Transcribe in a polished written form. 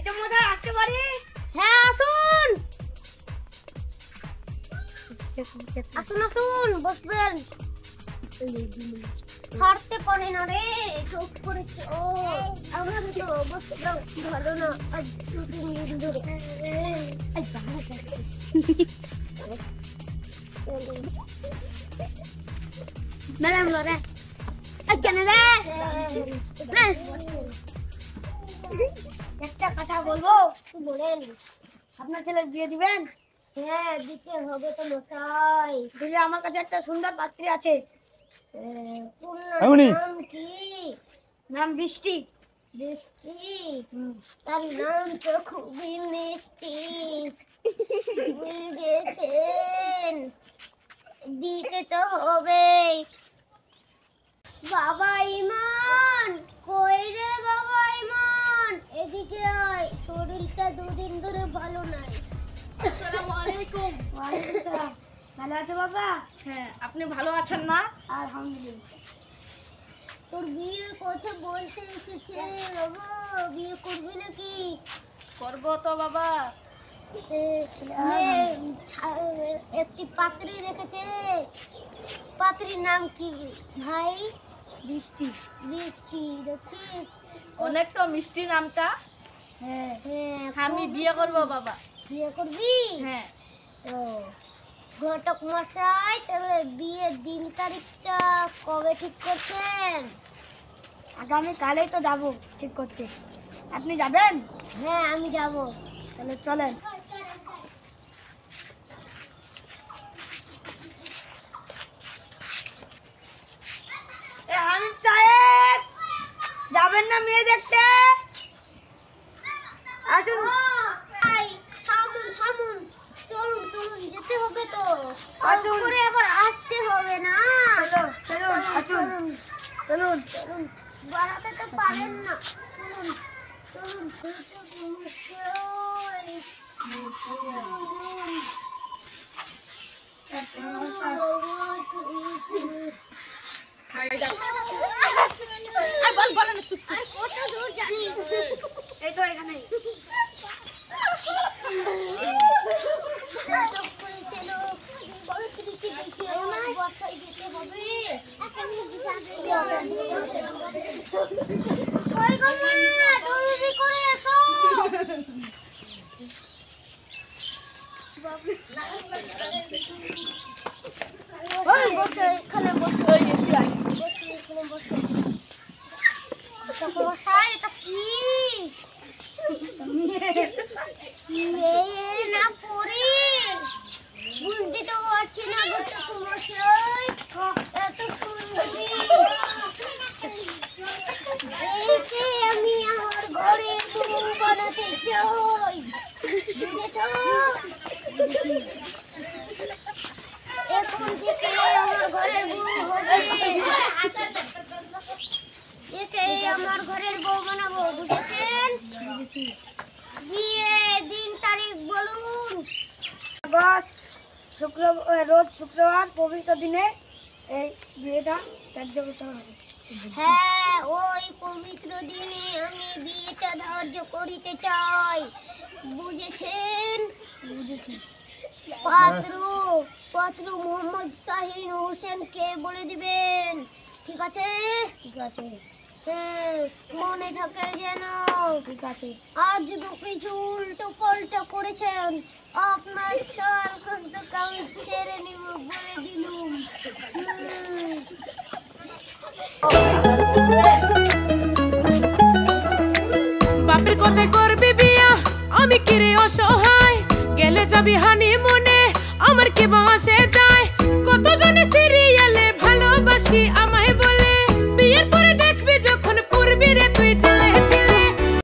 এটা মশাই আসতে পারি? হ্যাঁ আসুন আসুন আসুন বসবেন। হাঁটতে পারে না রে, চোখ করেছে। ও আমার তো অবস্থা ভালো না, আজ 2-3 দিন ধরে। ম্যাডাম রে কেন রে? একটা কথা বলবো, বলেন। আপনার ছেলের বিয়ে দিবেন? হ্যাঁ দিতে হবে তো মশাই। দিলে আমার কাছে একটা সুন্দর পাত্রী আছে। নাম কি? নাম বৃষ্টি। বৃষ্টি? তার নাম তো খুবই মিষ্টি। বুঝেছেন, দিতে তো হবে। বাবা ইমান, কই রে বাবা ইমান, এদিকে আয়, শরীরটা 2 দিন ধরে ভালো নাই। আসসালামু আলাইকুম। ওয়ালাইকুম সালাম। ভালো আছো বাবা? হ্যাঁ, আপনি ভালো আছেন না? আলহামদুলিল্লাহ। তোর বিয়ের কথা বলতে এসেছে বাবা, বিয়ে করবি নাকি? করব তো বাবা। একটি পাত্রী রেখেছে, পাত্রীর নাম কি ভাই? বৃষ্টি। বৃষ্টি দেখছিস? অনেক তো মিষ্টি নামটা। হ্যাঁ হ্যাঁ আমি বিয়ে করব বাবা। বিয়ে করবি? হ্যাঁ। ও ঘটক মশাই, তাহলে বিয়ের দিন তারিখটা কবে ঠিক করছেন? আগামী কালেই তো যাবো ঠিক করতে। আপনি যাবেন? হ্যাঁ আমি যাব। তাহলে চলেন। হামিদ সাহেব, যাবেন না মেয়ে দেখতে? আসুন। থামুন থামুন, চলুন চলুন, যেতে হবে তো। আসুন। করে আবার আসতে হবে না। চলুন আসুন, চলুন। চলুন, বাড়াতে তো পারেন না। চলুন চলুন, কত দূর জানি? এই তো এখানে। বাসায় যেতে হবে। কই গো মা, জলদি করে এসো। বসো এখানে, বসো এখানে বসো। মশাই এটা কি? না পড়ি বুঝতে তো পারছি না। মশাই এত সুন্দরী, একে আমি আমার ঘরে বউ বানাতে চাই। বুঝেছ? এখন থেকে আমার ঘরের বউ হবে, একে আমার ঘরের বউ বানাবো। বুঝেছেন? বিয়ে দিন তারিখ বলুন। বস, রোজ শুক্রবার পবিত্র দিনে এই বিয়েটা ধার্য করতে হবে। হ্যাঁ, ওই পবিত্র দিনে আমি বিয়েটা ধার্য করিতে চাই। বুঝেছেন? বুঝেছি। পাত্র মোহাম্মদ শাহিন হোসেনকে বলে দিবেন, ঠিক আছে? ঠিক আছে, হ্যাঁ, মনে থাকে যেন। ঠিক আছে। আজ কিছু উল্টো পাল্টা করেছেন, আপনার ছাল কিন্তু আমি ছেড়ে নিব বলে দিলুম। বাপের কোথায় করবি বিয়া, আমি কিরে অসহায়, গেলে যাবি হানিমুনে, আমার কি বাসে